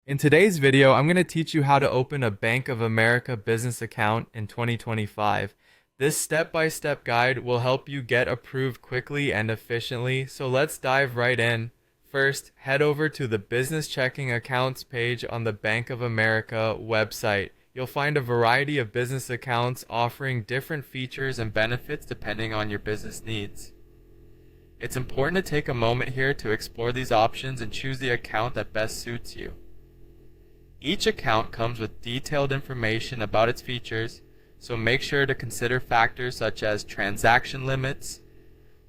In today's video, I'm going to teach you how to open a Bank of America business account in 2025. This step-by-step guide will help you get approved quickly and efficiently, so let's dive right in. First, head over to the Business Checking Accounts page on the Bank of America website. You'll find a variety of business accounts offering different features and benefits depending on your business needs. It's important to take a moment here to explore these options and choose the account that best suits you. Each account comes with detailed information about its features, so make sure to consider factors such as transaction limits,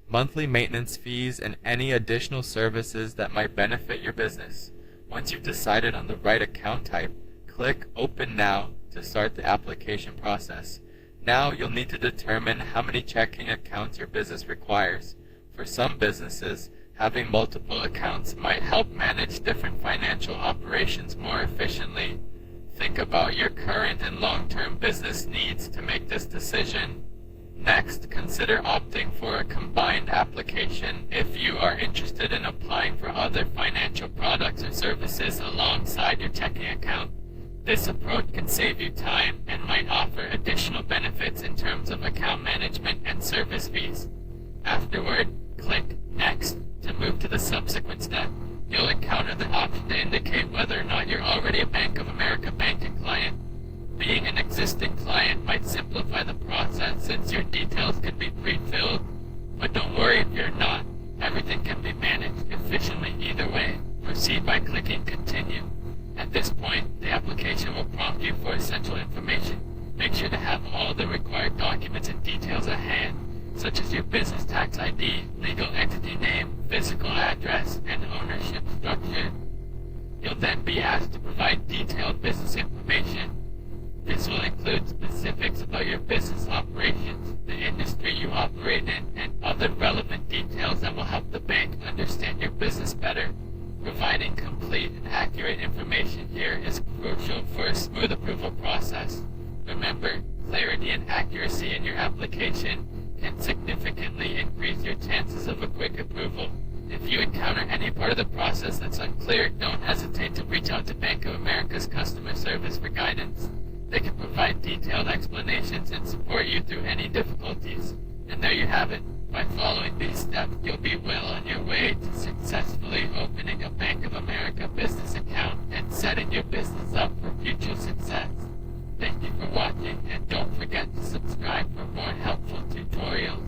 monthly maintenance fees, and any additional services that might benefit your business. Once you've decided on the right account type, click Open Now to start the application process. Now you'll need to determine how many checking accounts your business requires. For some businesses, having multiple accounts might help manage different financial operations more efficiently. Think about your current and long-term business needs to make this decision. Next, consider opting for a combined application if you are interested in applying for other financial products or services alongside your checking account. This approach can save you time and might offer additional benefits in terms of account management and service fees. Afterward, click Next to move to the subsequent step. You'll encounter the option to indicate whether or not you're already a Bank of America banking client. Being an existing client might simplify the process since your details can be pre-filled, but don't worry if you're not. Everything can be managed efficiently either way. Proceed by clicking Continue. At this point, the application will prompt you for essential information. Make sure to have all the required documents and details at hand, such as your business tax ID, legal entity name, physical address, and ownership structure. You'll then be asked to provide detailed business information. This will include specifics about your business operations, the industry you operate in, and other relevant details that will help the bank understand your business better. Providing complete and accurate information here is crucial for a smooth approval process. Remember, clarity and accuracy in your application can significantly increase your chances of a quick approval. If you encounter any part of the process that's unclear, don't hesitate to reach out to Bank of America's customer service for guidance. They can provide detailed explanations and support you through any difficulties. And there you have it. By following these steps, you'll be well on your way to successfully opening a Bank of America business account and setting your business up for future success. Thank you for watching, and don't forget to subscribe for more helpful tutorials.